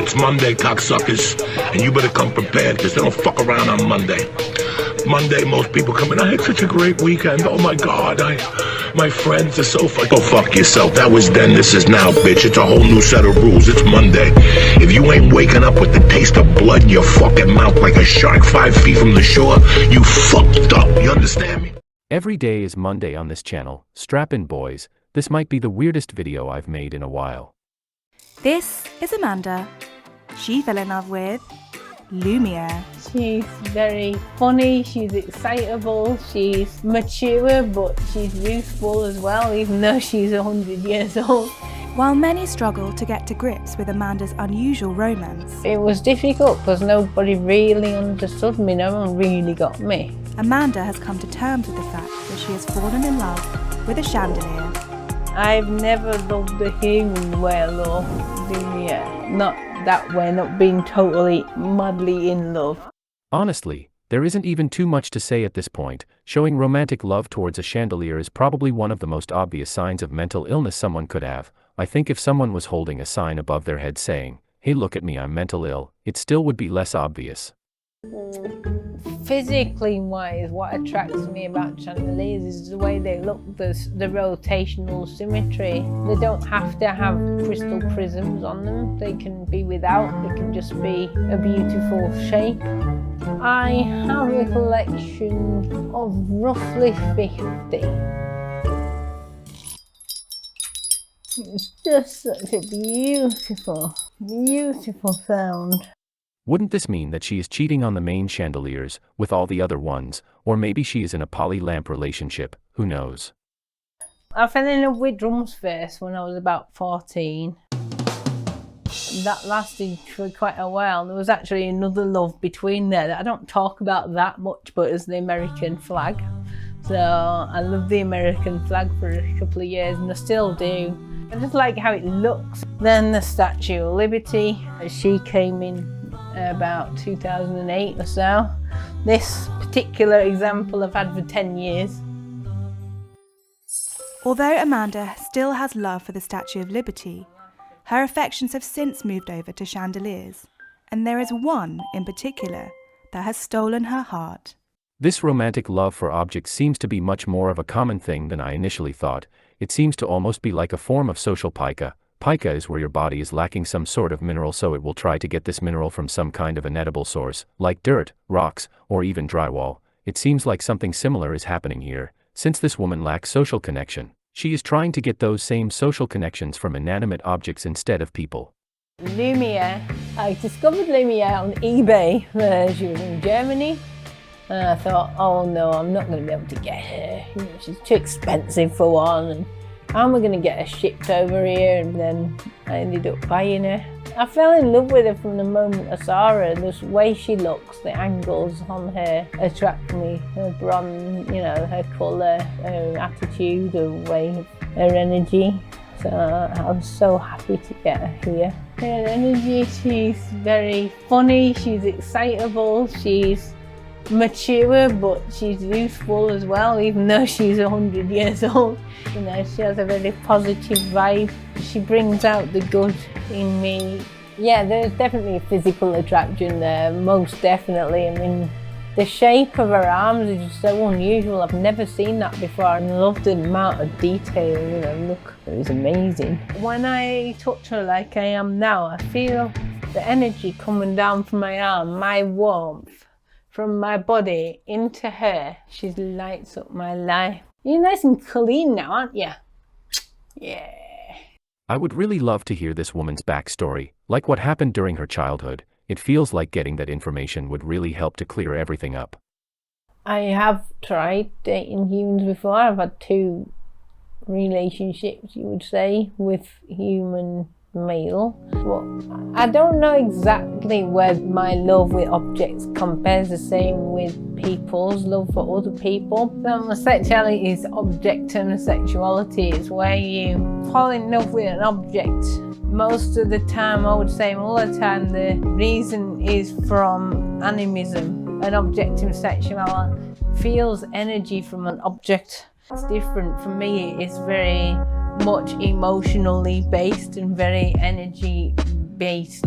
It's Monday, cocksuckers, and you better come prepared, because they don't fuck around on Monday. Monday, most people come in, I had such a great weekend, oh my God, my friends are so fun. Go fuck yourself, that was then, this is now, bitch. It's a whole new set of rules, it's Monday. If you ain't waking up with the taste of blood in your fucking mouth like a shark 5 feet from the shore, you fucked up, you understand me? Every day is Monday on this channel. Strap in, boys. This might be the weirdest video I've made in a while. This is Amanda. She fell in love with Lumiere. She's very funny, she's excitable, she's mature, but she's youthful as well, even though she's 100 years old. While many struggle to get to grips with Amanda's unusual romance, It was difficult because nobody really understood me, no one really got me. Amanda has come to terms with the fact that she has fallen in love with a chandelier. I've never loved a human way I love Lumiere. Not that way, not being totally madly in love. Honestly, there isn't even too much to say at this point. Showing romantic love towards a chandelier is probably one of the most obvious signs of mental illness someone could have. I think if someone was holding a sign above their head saying, "Hey, look at me, I'm mental ill," it still would be less obvious. Physically wise, what attracts me about chandeliers is the way they look, the rotational symmetry. They don't have to have crystal prisms on them, they can be without, they can just be a beautiful shape. I have a collection of roughly 50. It's just such a beautiful, beautiful sound. Wouldn't this mean that she is cheating on the main chandeliers with all the other ones, or maybe she is in a poly-lamp relationship, who knows? I fell in love with drums first when I was about 14. That lasted for quite a while. There was actually another love between there that I don't talk about that much, but it's the American flag. So I loved the American flag for a couple of years and I still do. I just like how it looks. Then the Statue of Liberty, she came in about 2008 or so. This particular example I've had for 10 years. Although Amanda still has love for the Statue of Liberty, her affections have since moved over to chandeliers, and there is one in particular that has stolen her heart. This romantic love for objects seems to be much more of a common thing than I initially thought. It seems to almost be like a form of social pica. Pica is where your body is lacking some sort of mineral, so it will try to get this mineral from some kind of inedible source, like dirt, rocks, or even drywall. It seems like something similar is happening here. Since this woman lacks social connection, she is trying to get those same social connections from inanimate objects instead of people. Lumiere. I discovered Lumiere on eBay. She was in Germany. And I thought, oh no, I'm not going to be able to get her. You know, she's too expensive for one. And how am I going to get her shipped over here? And then I ended up buying her. I fell in love with her from the moment I saw her. The way she looks, the angles on her attract me. Her bronze, you know, her colour, her attitude, her way, her energy. So I'm so happy to get her here. Her energy, she's very funny, she's excitable, she's mature, but she's youthful as well, even though she's 100 years old. You know, she has a very positive vibe. She brings out the good in me. Yeah, there's definitely a physical attraction there, most definitely. I mean, the shape of her arms is just so unusual. I've never seen that before. I love the amount of detail, you know, look, it was amazing. When I touch her like I am now, I feel the energy coming down from my arm, my warmth from my body into her. She lights up my life. You're nice and clean now, aren't you? Yeah. I would really love to hear this woman's backstory, like what happened during her childhood. It feels like getting that information would really help to clear everything up. I have tried dating humans before. I've had 2 relationships, you would say, with human male. But I don't know exactly where my love with objects compares the same with people's love for other people. So my sexuality is object and sexuality is where you fall in love with an object. Most of the time, I would say all the time, the reason is from animism. An object in sexuality feels energy from an object. It's different for me. It's very much emotionally based and very energy based.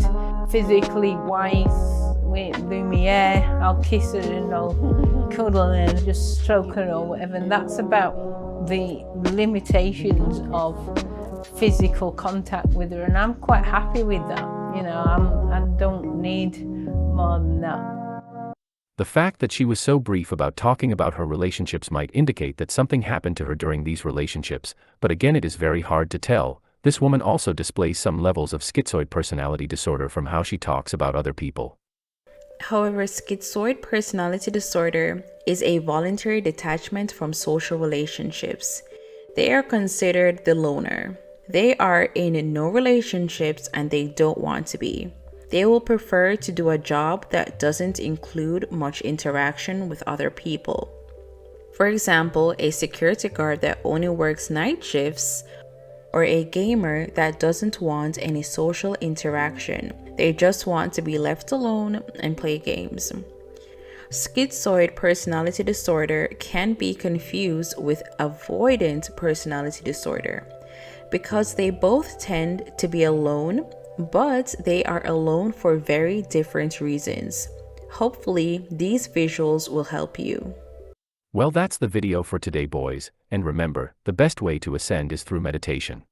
Physically wise with Lumiere, I'll kiss her and I'll cuddle her and just stroke her or whatever, and that's about the limitations of physical contact with her, and I'm quite happy with that. You know, I don't need more than that. The fact that she was so brief about talking about her relationships might indicate that something happened to her during these relationships, but again it is very hard to tell. This woman also displays some levels of schizoid personality disorder from how she talks about other people. However, schizoid personality disorder is a voluntary detachment from social relationships. They are considered the loner. They are in no relationships and they don't want to be. They will prefer to do a job that doesn't include much interaction with other people. For example, a security guard that only works night shifts, or a gamer that doesn't want any social interaction. They just want to be left alone and play games. Schizoid personality disorder can be confused with avoidant personality disorder because they both tend to be alone, but they are alone for very different reasons. Hopefully, these visuals will help you. Well, that's the video for today, boys, and remember, the best way to ascend is through meditation.